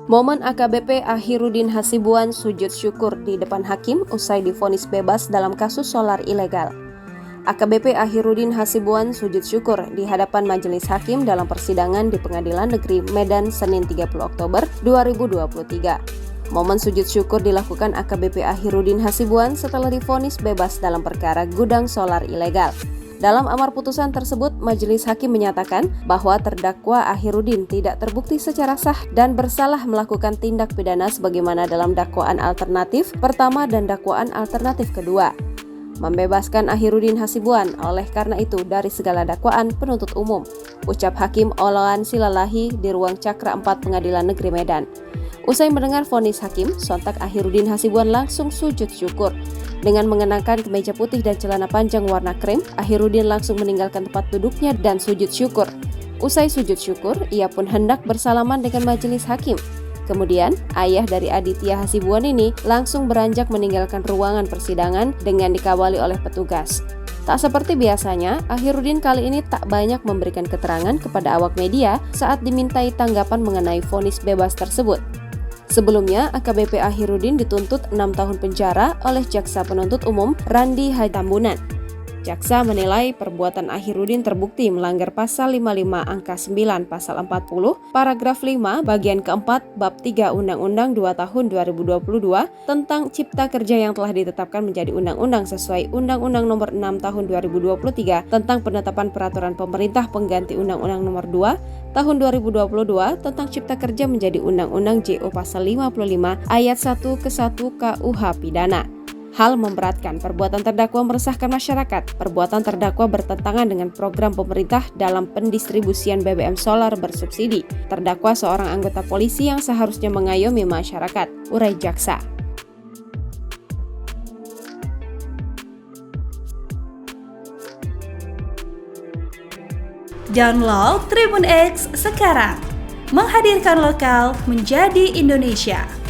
Momen AKBP Ahirudin Hasibuan sujud syukur di depan hakim usai divonis bebas dalam kasus solar ilegal. AKBP Ahirudin Hasibuan sujud syukur di hadapan majelis hakim dalam persidangan di Pengadilan Negeri Medan Senin 30 Oktober 2023. Momen sujud syukur dilakukan AKBP Ahirudin Hasibuan setelah divonis bebas dalam perkara gudang solar ilegal. Dalam amar putusan tersebut, majelis hakim menyatakan bahwa terdakwa Ahirudin tidak terbukti secara sah dan bersalah melakukan tindak pidana sebagaimana dalam dakwaan alternatif pertama dan dakwaan alternatif kedua. Membebaskan Ahirudin Hasibuan oleh karena itu dari segala dakwaan penuntut umum, ucap Hakim Oloan Silalahi di ruang Cakra 4 Pengadilan Negeri Medan. Usai mendengar vonis hakim, sontak Ahirudin Hasibuan langsung sujud syukur. Dengan mengenakan kemeja putih dan celana panjang warna krem, Ahirudin langsung meninggalkan tempat duduknya dan sujud syukur. Usai sujud syukur, ia pun hendak bersalaman dengan majelis hakim. Kemudian, ayah dari Aditya Hasibuan ini langsung beranjak meninggalkan ruangan persidangan dengan dikawali oleh petugas. Tak seperti biasanya, Ahirudin kali ini tak banyak memberikan keterangan kepada awak media saat dimintai tanggapan mengenai vonis bebas tersebut. Sebelumnya, AKBP Ahirudin dituntut 6 tahun penjara oleh Jaksa Penuntut Umum Randi Tambunan. Jaksa menilai perbuatan Ahirudin terbukti melanggar pasal 55 angka 9 pasal 40 paragraf 5 bagian keempat bab 3 Undang-Undang 2 tahun 2022 tentang Cipta Kerja yang telah ditetapkan menjadi undang-undang sesuai Undang-Undang Nomor 6 tahun 2023 tentang penetapan peraturan pemerintah pengganti Undang-Undang Nomor 2 tahun 2022 tentang Cipta Kerja menjadi Undang-Undang JO pasal 55 ayat 1 ke 1 KUH Pidana. Hal memberatkan perbuatan terdakwa meresahkan masyarakat. Perbuatan terdakwa bertentangan dengan program pemerintah dalam pendistribusian BBM solar bersubsidi. Terdakwa seorang anggota polisi yang seharusnya mengayomi masyarakat, urai jaksa. Download Tribun X sekarang, menghadirkan lokal menjadi Indonesia.